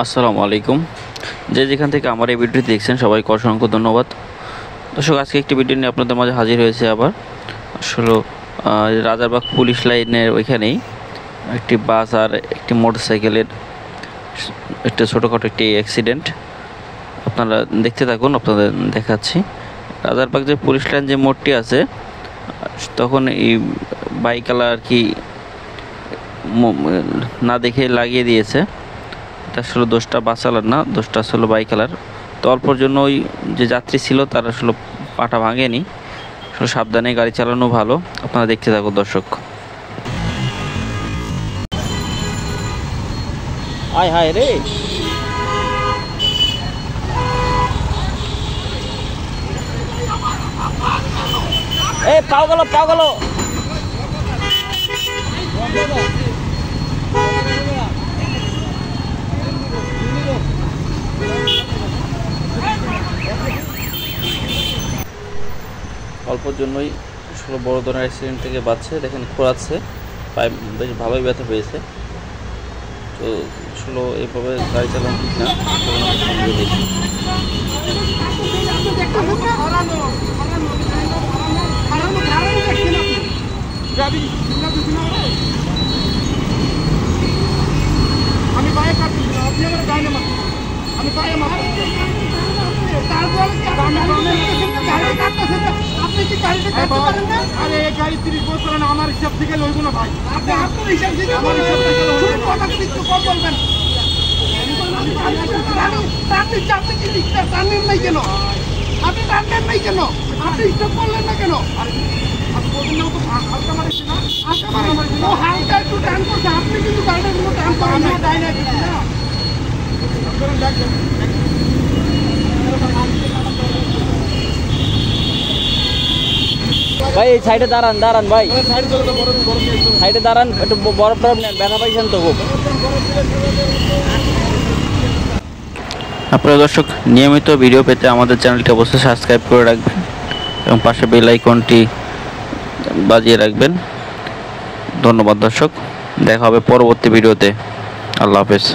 আসসালামু আলাইকুম। যে যেখান থেকে আমার এই ভিডিওটি দেখছেন সবাইকে অসংখ্য ধন্যবাদ। দর্শক, আজকে একটি ভিডিও নিয়ে আপনাদের মাঝে হাজির হয়েছে আবার। আসলে রাজারবাগ পুলিশ লাইনের ওইখানেই একটি বাস আর একটি মোটরসাইকেলের একটা ছোটোখাটো একটি অ্যাক্সিডেন্ট। আপনারা দেখতে থাকুন, আপনাদের দেখাচ্ছি। রাজারবাগ যে পুলিশ লাইন যে মোড়টি আছে, তখন এই বাইকওয়ালা আর কি না দেখে লাগিয়ে দিয়েছে। এটা আসলে দোষটা বাসালার না, দোষটা আসলে বাইকওয়ালার। তো অল্পর জন্য ওই যে যাত্রী ছিল তার আসলে পাটা ভাঙেনি। আসলে সাবধানে গাড়ি চালানো ভালো। আপনারা দেখতে থাকুন দর্শক। হায় হায় রে, এ পাও গেল পাও গেল। অল্পর জন্যই আসলে বড় ধরনের অ্যাক্সিডেন্ট থেকে বাঁচছে। দেখেন খোঁড়াচ্ছে, পায়ে বেশ ভালোই ব্যথা পেয়েছে। তো আসলে এইভাবে গাড়ি চালানো ঠিক না। আমি পায়ে কাটতেছি, আপনি আমার গায়ে মারছেন, আমি পায়ে মারছি। আপনি কি গাড়িটা কাটতে পারেন না? আরে এই গাড়ি 30 বছর না, আমার হিসাব থেকে লইব না ভাই। আপনি আপনার হিসাব থেকে আমার হিসাব থেকে লইব। কথা একটু কম বলবেন। আপনি চাপতে কি লিখতে টানেন নাই কেন? আপনি টানেন নাই কেন? আপনি হিসাব করলেন না কেন? আপনি বলবেন না তো হালকা মারিস না, হালকা মারিস না, হালকা একটু টান করছে। আপনি কিন্তু গাড়িটা কোনো টান করেন না, তাই না কিছু না। ভাই এই সাইডে দাঁড়ান দাঁড়ান, ভাই সাইডে দাঁড়ান, একটু বরফ টরফ নেন, ব্যথা পাইছেন তো খুব। আপনারা দর্শক নিয়মিত ভিডিও পেতে আমাদের চ্যানেলটি অবশ্যই সাবস্ক্রাইব করে রাখবেন এবং পাশে বেল আইকনটি বাজিয়ে রাখবেন। ধন্যবাদ দর্শক, দেখা হবে পরবর্তী ভিডিওতে। আল্লাহ হাফেজ।